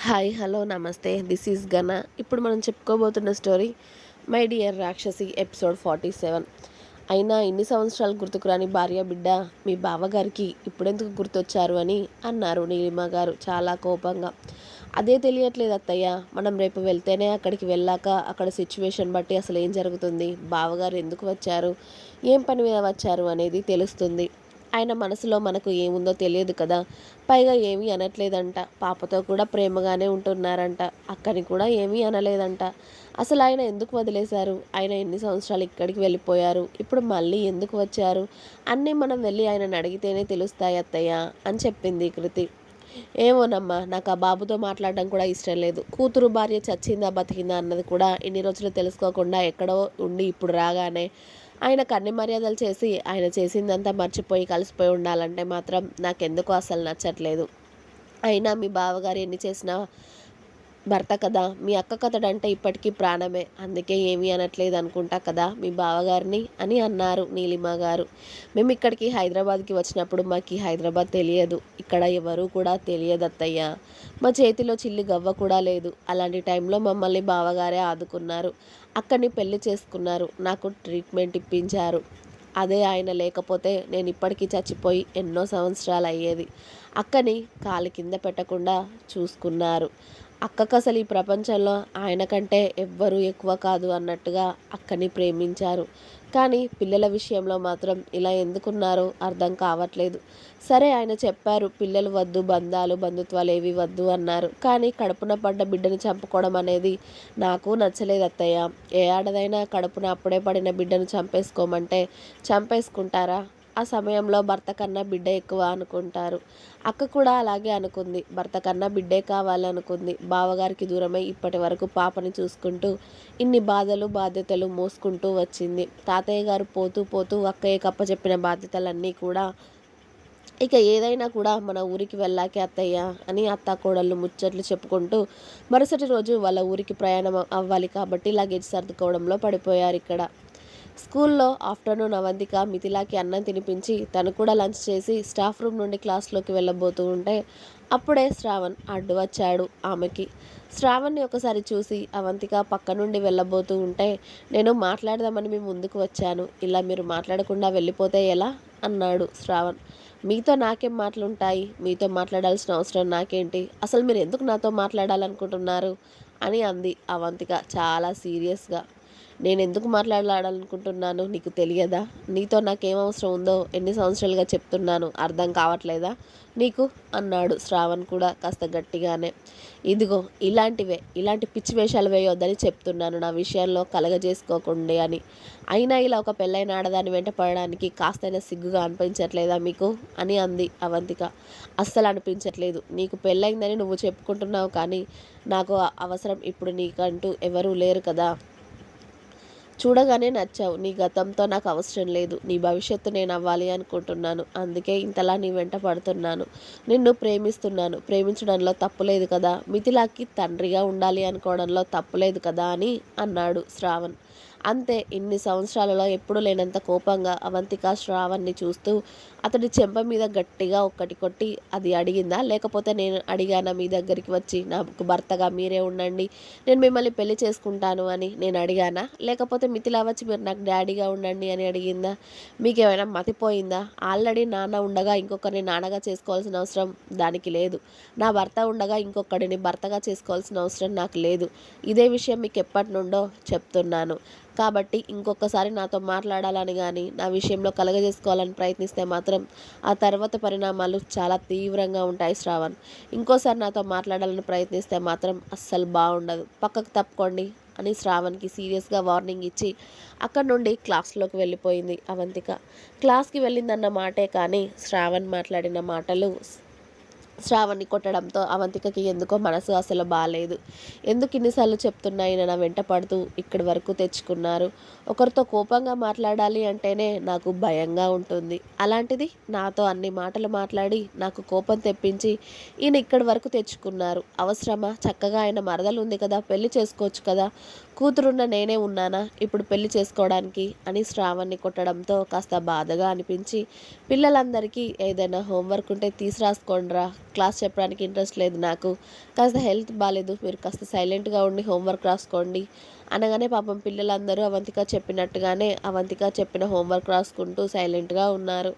Hi hello నమస్తే this is గన. ఇప్పుడు మనం చెప్పుకోబోతున్న స్టోరీ మై డియర్ రాక్షసి ఎపిసోడ్ 47. అయినా ఇన్ని సంవత్సరాలు గుర్తుకురాని భార్య బిడ్డ మీ బావగారికి ఇప్పుడెందుకు గుర్తొచ్చారు అని అన్నారు నీలిమ గారు చాలా కోపంగా. అదే తెలియట్లేదు అత్తయ్య, మనం రేపు వెళ్తేనే అక్కడికి వెళ్ళాక అక్కడ సిచ్యువేషన్ బట్టి అసలు ఏం జరుగుతుంది, బావగారు ఎందుకు వచ్చారు, ఏం పని మీద వచ్చారు అనేది తెలుస్తుంది. ఆయన మనసులో మనకు ఏముందో తెలియదు కదా. పైగా ఏమీ అనట్లేదంట, పాపతో కూడా ప్రేమగానే ఉంటున్నారంట, అక్కని కూడా ఏమీ అనలేదంట. అసలు ఆయన ఎందుకు వదిలేశారు, ఆయన ఎన్ని సంవత్సరాలు ఇక్కడికి వెళ్ళిపోయారు, ఇప్పుడు మళ్ళీ ఎందుకు వచ్చారు, అన్నీ మనం వెళ్ళి ఆయనను అడిగితేనే తెలుస్తాయి అత్తయ్య అని చెప్పింది కృతి. ఏమోనమ్మా, నాకు ఆ బాబుతో మాట్లాడడం కూడా ఇష్టం లేదు. కూతురు భార్య చచ్చిందా బతికిందా అన్నది కూడా ఇన్ని రోజులు తెలుసుకోకుండా ఎక్కడో ఉండి ఇప్పుడు రాగానే ఆయనకు అన్ని మర్యాదలు చేసి ఆయన చేసిందంతా మర్చిపోయి కలిసిపోయి ఉండాలంటే మాత్రం నాకెందుకో అసలు నచ్చట్లేదు. అయినా మీ బావగారు ఎన్ని చేసినా భర్త కదా, మీ అక్క కథడంటే ఇప్పటికీ ప్రాణమే, అందుకే ఏమీ అనట్లేదు అనుకుంటా కదా మీ బావగారిని అని అన్నారు నీలిమ గారు. మేము ఇక్కడికి హైదరాబాద్కి వచ్చినప్పుడు మాకు హైదరాబాద్ తెలియదు, ఇక్కడ ఎవరు కూడా తెలియదు అత్తయ్య. మా చేతిలో చిల్లి గవ్వ కూడా లేదు. అలాంటి టైంలో మమ్మల్ని బావగారే ఆదుకున్నారు, అక్కడిని పెళ్లి చేసుకున్నారు, నాకు ట్రీట్మెంట్ ఇప్పించారు. అదే ఆయన లేకపోతే నేను ఇప్పటికీ చచ్చిపోయి ఎన్నో సంవత్సరాలు అయ్యేది. అక్కని కాలు కింద పెట్టకుండా చూసుకున్నారు. అక్కకు అసలు ఈ ప్రపంచంలో ఆయన కంటే ఎవ్వరూ ఎక్కువ కాదు అన్నట్టుగా అక్కని ప్రేమించారు. కానీ పిల్లల విషయంలో మాత్రం ఇలా ఎందుకున్నారో అర్థం కావట్లేదు. సరే, ఆయన చెప్పారు పిల్లలు వద్దు, బంధాలు బంధుత్వాలు ఏవి వద్దు అన్నారు. కానీ కడుపున పడ్డ బిడ్డను చంపుకోవడం అనేది నాకు నచ్చలేదు అత్తయ్య. ఏ ఆడదైనా కడుపున అప్పుడే పడిన బిడ్డను చంపేసుకోమంటే చంపేసుకుంటారా? ఆ సమయంలో భర్త కన్నా బిడ్డ ఎక్కువ అనుకుంటారు. అక్క కూడా అలాగే అనుకుంది, భర్త కన్నా బిడ్డే కావాలనుకుంది. బావగారికి దూరమై ఇప్పటి వరకు పాపని చూసుకుంటూ ఇన్ని బాధలు బాధ్యతలు మోసుకుంటూ వచ్చింది. తాతయ్య గారు పోతూ పోతూ అక్కయ్యకి అప్పచెప్పిన బాధ్యతలన్నీ కూడా ఇక ఏదైనా కూడా మన ఊరికి వెళ్ళాకే అత్తయ్య అని అత్త కోడళ్ళు ముచ్చట్లు చెప్పుకుంటూ మరుసటి రోజు వాళ్ళ ఊరికి ప్రయాణం అవ్వాలి కాబట్టి లగేజ్ సర్దుకోవడంలో పడిపోయారు ఇక్కడ. స్కూల్లో ఆఫ్టర్నూన్ అవంతిక మిథిలాకి అన్నం తినిపించి తను కూడా లంచ్ చేసి స్టాఫ్ రూమ్ నుండి క్లాస్లోకి వెళ్ళబోతూ ఉంటే అప్పుడే శ్రావణ్ అడ్డు వచ్చాడు ఆమెకి. శ్రావణ్ని ఒకసారి చూసి అవంతిక పక్క నుండి వెళ్ళబోతూ ఉంటే, నేను మాట్లాడదామని మీ ముందుకు వచ్చాను, ఇలా మీరు మాట్లాడకుండా వెళ్ళిపోతే ఎలా అన్నాడు శ్రావణ్. మీతో నాకేం మాటలుంటాయి, మీతో మాట్లాడాల్సిన అవసరం నాకేంటి, అసలు మీరు ఎందుకు నాతో మాట్లాడాలనుకుంటున్నారు అని అంది అవంతిక చాలా సీరియస్గా. నేను ఎందుకు మాట్లాడాలనుకుంటున్నాను నీకు తెలియదా, నీతో నాకేం అవసరం ఉందో ఎన్ని సంవత్సరాలుగా చెప్తున్నాను, అర్థం కావట్లేదా నీకు అన్నాడు శ్రావణ్ కూడా కాస్త గట్టిగానే. ఇదిగో ఇలాంటి పిచ్చి వేషాలు వేయొద్దని చెప్తున్నాను, నా విషయంలో కలగజేసుకోకండి అని. అయినా ఇలా ఒక పెళ్ళైన ఆడదాన్ని వెంట పడడానికి కాస్తైనా సిగ్గుగా అనిపించట్లేదా మీకు అని అంది అవంతిక. అస్సలు అనిపించట్లేదు, నీకు పెళ్ళైందని నువ్వు చెప్పుకుంటున్నావు, కానీ నాకు అవసరం ఇప్పుడు నీకంటూ ఎవరూ లేరు కదా. చూడగానే నచ్చావు, నీ గతంతో నాకు అవసరం లేదు, నీ భవిష్యత్తు నేను అవ్వాలి అనుకుంటున్నాను, అందుకే ఇంతలా నీ వెంట పడుతున్నాను. నిన్ను ప్రేమిస్తున్నాను, ప్రేమించడంలో తప్పులేదు కదా, మిథిలాకి తండ్రిగా ఉండాలి అనుకోవడంలో తప్పులేదు కదా అని అన్నాడు శ్రావణ్. అంతే, ఇన్ని సంవత్సరాలలో ఎప్పుడు లేనంత కోపంగా అవంతిక శ్రావణ్ని చూస్తూ అతడి చెంప మీద గట్టిగా ఒక్కటి కొట్టి, అది అడిగిందా లేకపోతే నేను అడిగానా మీ దగ్గరికి వచ్చి నాకు భర్తగా మీరే ఉండండి, నేను మిమ్మల్ని పెళ్లి చేసుకుంటాను అని నేను అడిగానా, లేకపోతే మిథిలా వచ్చి మీరు నాకు డాడీగా ఉండండి అని అడిగిందా? మీకేమైనా మతిపోయిందా? ఆల్రెడీ నాన్న ఉండగా ఇంకొకరిని నాన్నగా చేసుకోవాల్సిన అవసరం దానికి లేదు, నా భర్త ఉండగా ఇంకొకడిని భర్తగా చేసుకోవాల్సిన అవసరం నాకు లేదు. ఇదే విషయం మీకు ఎప్పటి నుండో చెప్తున్నాను. కాబట్టి ఇంకొకసారి నాతో మాట్లాడాలని కానీ నా విషయంలో కలగజేసుకోవాలని ప్రయత్నిస్తే మాత్రం ఆ తర్వాత పరిణామాలు చాలా తీవ్రంగా ఉంటాయి శ్రావణ్. ఇంకోసారి నాతో మాట్లాడాలని ప్రయత్నిస్తే మాత్రం అస్సలు బాగుండదు, పక్కకు తప్పుకోండి అని శ్రావణ్కి సీరియస్గా వార్నింగ్ ఇచ్చి అక్కడి నుండి క్లాస్లోకి వెళ్ళిపోయింది అవంతిక. క్లాస్కి వెళ్ళిందన్న మాటే కానీ శ్రావణ్ మాట్లాడిన మాటలు శ్రావణ్ని కొట్టడంతో అవంతికకి ఎందుకో మనసు అసలు బాగాలేదు. ఎందుకు ఇన్నిసార్లు చెప్తున్నా ఈయన నా వెంట పడుతూ ఇక్కడి వరకు తెచ్చుకున్నారు. ఒకరితో కోపంగా మాట్లాడాలి అంటేనే నాకు భయంగా ఉంటుంది, అలాంటిది నాతో అన్ని మాటలు మాట్లాడి నాకు కోపం తెప్పించి ఈయన ఇక్కడి వరకు తెచ్చుకున్నారు. అవసరమా? చక్కగా ఆయన మరదలు ఉంది కదా, పెళ్లి చేసుకోవచ్చు కదా, కూతురున్న నేనే ఉన్నానా ఇప్పుడు పెళ్లి చేసుకోవడానికి అని శ్రావణ్ని కొట్టడంతో కాస్త బాధగా అనిపించి, పిల్లలందరికీ ఏదైనా హోంవర్క్ ఉంటే తీసి రాసుకోండిరా, క్లాస్ చెప్పడానికి ఇంట్రెస్ట్ లేదు నాకు, కాస్త హెల్త్ బాగాలేదు, మీరు కాస్త సైలెంట్గా ఉండి హోంవర్క్ రాసుకోండి అనగానే పాపం పిల్లలందరూ అవంతిక చెప్పినట్టుగానే అవంతిక చెప్పిన హోంవర్క్ రాసుకుంటూ సైలెంట్గా ఉన్నారు.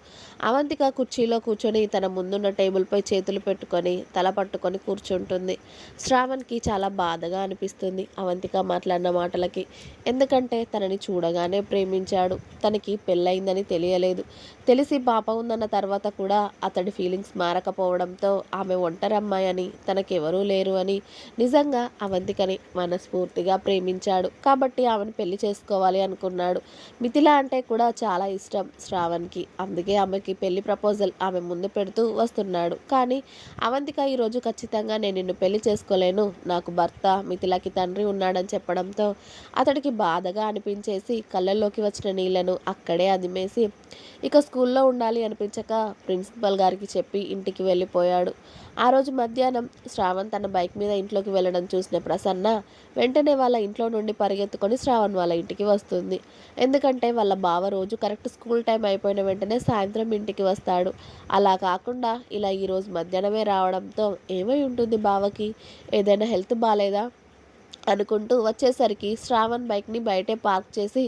అవంతిక కుర్చీలో కూర్చొని తన ముందున్న టేబుల్పై చేతులు పెట్టుకొని తల పట్టుకొని కూర్చుంటుంది. శ్రావణ్కి చాలా బాధగా అనిపిస్తుంది అవంతిక మాట్లాడిన మాటలకి. ఎందుకంటే తనని చూడగానే ప్రేమించాడు, తనకి పెళ్ళయిందని తెలియలేదు. తెలిసి పాప ఉందన్న తర్వాత కూడా అతడి ఫీలింగ్స్ మారకపోవడంతో ఆమె ఒంటరి అమ్మాయి అని, తనకెవరూ లేరు అని నిజంగా అవంతికని మనస్ఫూర్తిగా ప్రేమించాడు. కాబట్టి ఆమెను పెళ్లి చేసుకోవాలి అనుకున్నాడు. మిథిల అంటే కూడా చాలా ఇష్టం శ్రావణ్కి. అందుకే ఆమెకి పెళ్లి ప్రపోజల్ ఆమె ముందు పెడుతూ వస్తున్నాడు. కానీ అవంతిక ఈరోజు ఖచ్చితంగా నేను నిన్ను పెళ్లి చేసుకోలేను, నాకు భర్త, మిథిలకి తండ్రి ఉన్నాడని చెప్పడంతో అతడికి బాధగా అనిపించేసి కళ్ళల్లోకి వచ్చిన నీళ్లను అక్కడే అదిమేసి ఇక స్కూల్లో ఉండాలి అనిపించక ప్రిన్సిపల్ గారికి చెప్పి ఇంటికి వెళ్ళిపోయాడు. ఆ రోజు మధ్యాహ్నం శ్రావణ్ తన బైక్ మీద ఇంట్లోకి వెళ్ళడం చూసిన ప్రసన్న వెంటనే వాళ్ళ ఇంట్లో నుండి పరిగెత్తుకొని శ్రావణ్ వాళ్ళ ఇంటికి వస్తుంది. ఎందుకంటే వాళ్ళ బావ రోజు కరెక్ట్ స్కూల్ టైం అయిపోయిన వెంటనే సాయంత్రం ఇంటికి వస్తాడు. అలా కాకుండా ఇలా ఈరోజు మధ్యాహ్నమే రావడంతో ఏమై ఉంటుంది బావకి, ఏదైనా హెల్త్ బాగాలేదా అనుకుంటూ వచ్చేసరికి శ్రావణ్ బైక్ని బయటే పార్క్ చేసి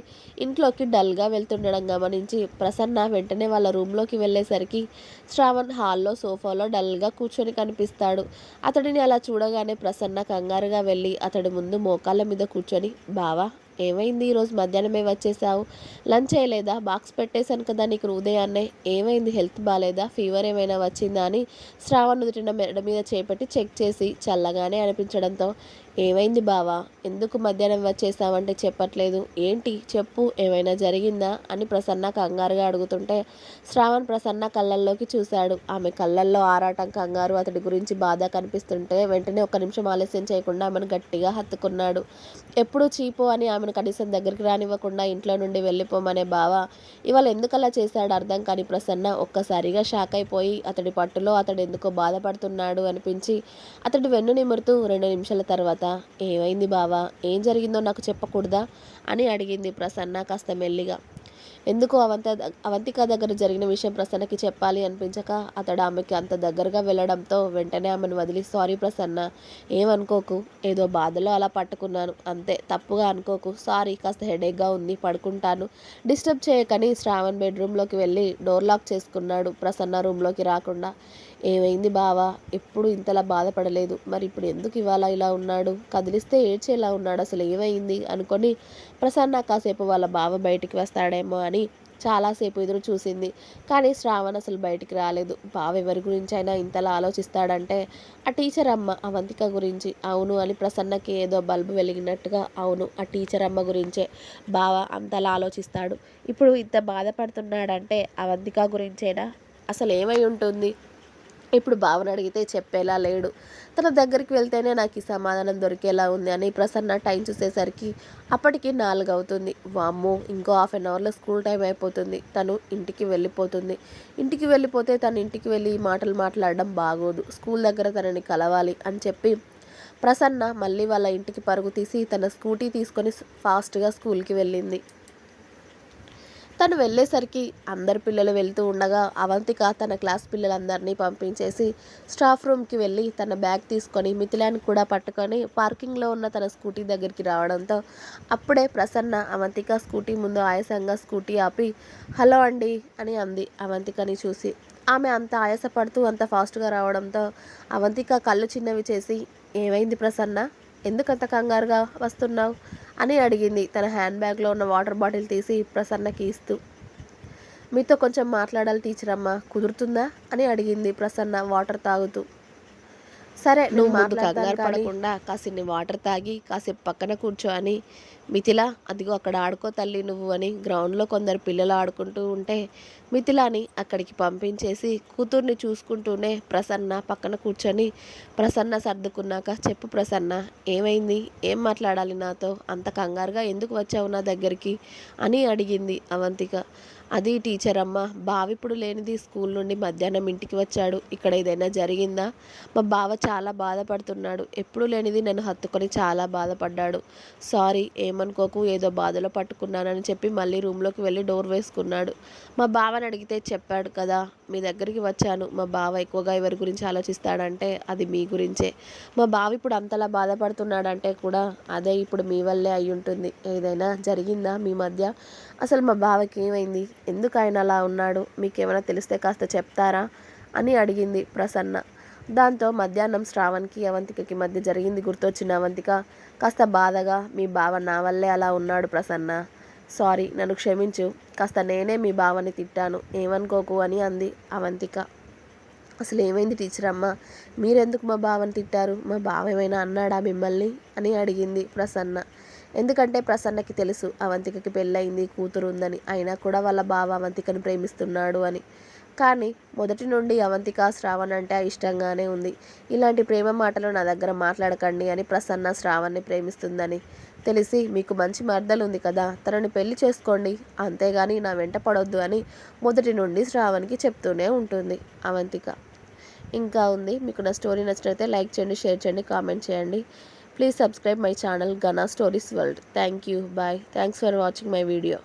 ఇంట్లోకి డల్గా వెళ్తుండడం గమనించి ప్రసన్న వెంటనే వాళ్ళ రూమ్లోకి వెళ్ళేసరికి శ్రావణ్ హాల్లో సోఫాలో డల్గా కూర్చొని కనిపిస్తాడు. అతడిని అలా చూడగానే ప్రసన్న కంగారుగా వెళ్ళి అతడి ముందు మోకాళ్ళ మీద కూర్చొని, బావా ఏమైంది, ఈరోజు మధ్యాహ్నమే వచ్చేసావు, లంచ్ చేయలేదా, బాక్స్ పెట్టేశాను కదా నీకు ఉదయాన్నే, ఏమైంది, హెల్త్ బాగాలేదా, ఫీవర్ ఏమైనా వచ్చిందా అని శ్రావణ్ నుదుటిన మెడ మీద చేపెట్టి చెక్ చేసి చల్లగానే అనిపించడంతో, ఏమైంది బావా, ఎందుకు మధ్యాహ్నం వచ్చేసావంటే చెప్పట్లేదు, ఏంటి చెప్పు, ఏమైనా జరిగిందా అని ప్రసన్న కంగారుగా అడుగుతుంటే శ్రావణ్ ప్రసన్న కళ్ళల్లోకి చూశాడు. ఆమె కళ్ళల్లో ఆరాటం, కంగారు, అతడి గురించి బాధ కనిపిస్తుంటే వెంటనే ఒక్క నిమిషం ఆలస్యం చేయకుండా ఆమెను గట్టిగా హత్తుకున్నాడు. ఎప్పుడూ చీపు అని ఆమెను కనీసం దగ్గరికి రానివ్వకుండా ఇంట్లో నుండి వెళ్ళిపోమనే బావ ఇవాళ ఎందుకలా చేశాడు అర్థం కాని ప్రసన్న ఒక్కసారిగా షాక్ అయిపోయి అతడి పట్టులో అతడు ఎందుకో బాధపడుతున్నాడు అనిపించి అతడి వెన్ను నిమురుతూ 2 నిమిషాల తర్వాత, ఏమైంది బావా, ఏం జరిగిందో నాకు చెప్పకూడదా అని అడిగింది ప్రసన్న కాస్త మెల్లిగా. ఎందుకో అవంతిక దగ్గర జరిగిన విషయం ప్రసన్నకి చెప్పాలి అనిపించక అతడు ఆమెకి అంత దగ్గరగా వెళ్ళడంతో వెంటనే ఆమెను వదిలి, సారీ ప్రసన్న, ఏమనుకోకు, ఏదో బాధలో అలా పట్టుకున్నాను అంతే, తప్పుగా అనుకోకు, సారీ, కాస్త హెడేక్గా ఉంది, పడుకుంటాను, డిస్టర్బ్ చేయకని శ్రావణ్ బెడ్రూమ్లోకి వెళ్ళి డోర్ లాక్ చేసుకున్నాడు ప్రసన్న రూమ్లోకి రాకుండా. ఏమైంది బావా, ఎప్పుడు ఇంతలా బాధపడలేదు, మరి ఇప్పుడు ఎందుకు ఇవాళ ఇలా ఉన్నాడు, కదిలిస్తే ఏడ్చేలా ఉన్నాడు, అసలు ఏమైంది అనుకొని ప్రసన్న కాసేపు వాళ్ళ బావ బయటికి వస్తాడేమో అని చాలాసేపు ఎదురు చూసింది. కానీ శ్రావణ్ అసలు బయటికి రాలేదు. బావ ఎవరి గురించి అయినా ఇంతలా ఆలోచిస్తాడంటే ఆ టీచర్ అమ్మ అవంతిక గురించి, అవును అని ప్రసన్నకి ఏదో బల్బు వెలిగినట్టుగా, అవును ఆ టీచర్ అమ్మ గురించే బావ అంతలా ఆలోచిస్తాడు. ఇప్పుడు ఇంత బాధపడుతున్నాడంటే అవంతిక గురించేనా, అసలు ఏమై ఉంటుంది, ఇప్పుడు బావని అడిగితే చెప్పేలా లేడు, తన దగ్గరికి వెళ్తేనే నాకు ఈ సమాధానం దొరికేలా ఉంది అని ప్రసన్న టైం చూసేసరికి అప్పటికి 4 అవుతుంది. వామ్మో, ఇంకో హాఫ్ అన్ అవర్లో స్కూల్ టైం అయిపోతుంది, తను ఇంటికి వెళ్ళిపోతుంది. ఇంటికి వెళ్ళిపోతే తను ఇంటికి వెళ్ళి ఈ మాటలు మాట్లాడడం బాగోదు, స్కూల్ దగ్గర తనని కలవాలి అని చెప్పి ప్రసన్న మళ్ళీ వాళ్ళ ఇంటికి పరుగు తీసి తన స్కూటీ తీసుకొని ఫాస్ట్గా స్కూల్కి వెళ్ళింది. తను వెళ్ళేసరికి అందరు పిల్లలు వెళ్తూ ఉండగా అవంతిక తన క్లాస్ పిల్లలందరినీ పంపించేసి స్టాఫ్ రూమ్కి వెళ్ళి తన బ్యాగ్ తీసుకొని మిథిలాని కూడా పట్టుకొని పార్కింగ్లో ఉన్న తన స్కూటీ దగ్గరికి రావడంతో అప్పుడే ప్రసన్న అవంతిక స్కూటీ ముందు ఆయాసంగా స్కూటీ ఆపి, హలో అండి అని అంది అవంతికని చూసి. ఆమె అంత ఆయాసపడుతూ అంత ఫాస్ట్గా రావడంతో అవంతిక కళ్ళు చిన్నవి చేసి, ఏమైంది ప్రసన్న, ఎందుకంత కంగారుగా వస్తున్నావు అని అడిగింది తన హ్యాండ్ బ్యాగ్లో ఉన్న వాటర్ బాటిల్ తీసి ప్రసన్నకి ఇస్తూ. మీతో కొంచెం మాట్లాడాలి టీచర్ అమ్మ, కుదురుతుందా అని అడిగింది ప్రసన్న వాటర్ తాగుతూ. సరే, నువ్వు ముందు కంగారు పడకుండా కాసిన్ని వాటర్ తాగి కాసేపు పక్కన కూర్చో అని మిథిల, అదిగో అక్కడ ఆడుకో తల్లి నువ్వు అని గ్రౌండ్లో కొందరు పిల్లలు ఆడుకుంటూ ఉంటే మిథిలాని అక్కడికి పంపించేసి కూతుర్ని చూసుకుంటూనే ప్రసన్న పక్కన కూర్చొని ప్రసన్న సర్దుకున్నాక, చెప్పు ప్రసన్న, ఏమైంది, ఏం మాట్లాడాలి నాతో, అంత కంగారుగా ఎందుకు వచ్చావు నా దగ్గరికి అని అడిగింది అవంతిక. అది టీచర్ అమ్మ. బావ ఇప్పుడు లేనిది స్కూల్ నుండి మధ్యాహ్నం ఇంటికి వచ్చాడు. ఇక్కడ ఏదైనా జరిగిందా? మా బావ చాలా బాధపడుతున్నాడు. ఎప్పుడూ లేనిది నన్ను హత్తుకొని చాలా బాధపడ్డాడు. సారీ ఏమనుకోకు, ఏదో బాధలో పట్టుకున్నానని చెప్పి మళ్ళీ రూమ్లోకి వెళ్ళి డోర్ వేసుకున్నాడు. మా బావని అడిగితే చెప్పాడు కదా, మీ దగ్గరికి వచ్చాను. మా బావ ఎక్కువగా ఎవరి గురించి ఆలోచిస్తాడంటే అది మీ గురించే. మా బావ ఇప్పుడు అంతలా బాధపడుతున్నాడంటే కూడా అదే ఇప్పుడు మీ వల్లే అయి ఉంటుంది. ఏదైనా జరిగిందా మీ మధ్య? అసలు మా బావకి ఏమైంది? ఎందుకు ఆయన అలా ఉన్నాడు? మీకేమైనా తెలిస్తే కాస్త చెప్తారా అని అడిగింది ప్రసన్న. దాంతో మధ్యాహ్నం శ్రావణ్కి అవంతికకి మధ్య జరిగింది గుర్తొచ్చిన అవంతిక కాస్త బాధగా, మీ బావ నా వల్లే అలా ఉన్నాడు ప్రసన్న, సారీ నన్ను క్షమించు, కాస్త నేనే మీ బావని తిట్టాను, ఏమనుకోకు అని అంది అవంతిక. అసలు ఏమైంది టీచర్ అమ్మ, మీరెందుకు మా బావని తిట్టారు? మా బావ ఏమైనా అన్నాడా మిమ్మల్ని అని అడిగింది ప్రసన్న. ఎందుకంటే ప్రసన్నకి తెలుసు అవంతికకి పెళ్ళయింది, కూతురు ఉందని. అయినా కూడా వాళ్ళ బావ అవంతికను ప్రేమిస్తున్నాడు అని. కానీ మొదటి నుండి అవంతిక శ్రావణ్ అంటే ఇష్టంగానే ఉంది. ఇలాంటి ప్రేమ మాటలు నా దగ్గర మాట్లాడకండి అని ప్రసన్న శ్రావణ్ని ప్రేమిస్తుందని తెలిసి, మీకు మంచి మర్దలు ఉంది కదా, తనని పెళ్లి చేసుకోండి, అంతేగాని నా వెంట పడొద్దు అని మొదటి నుండి శ్రావణ్కి చెప్తూనే ఉంటుంది అవంతిక. ఇంకా ఉంది. మీకు నా స్టోరీ నచ్చినట్లయితే లైక్ చేయండి, షేర్ చేయండి, కామెంట్ చేయండి. Please subscribe my channel Gana stories world. Thank you. Bye. Thanks for watching my video.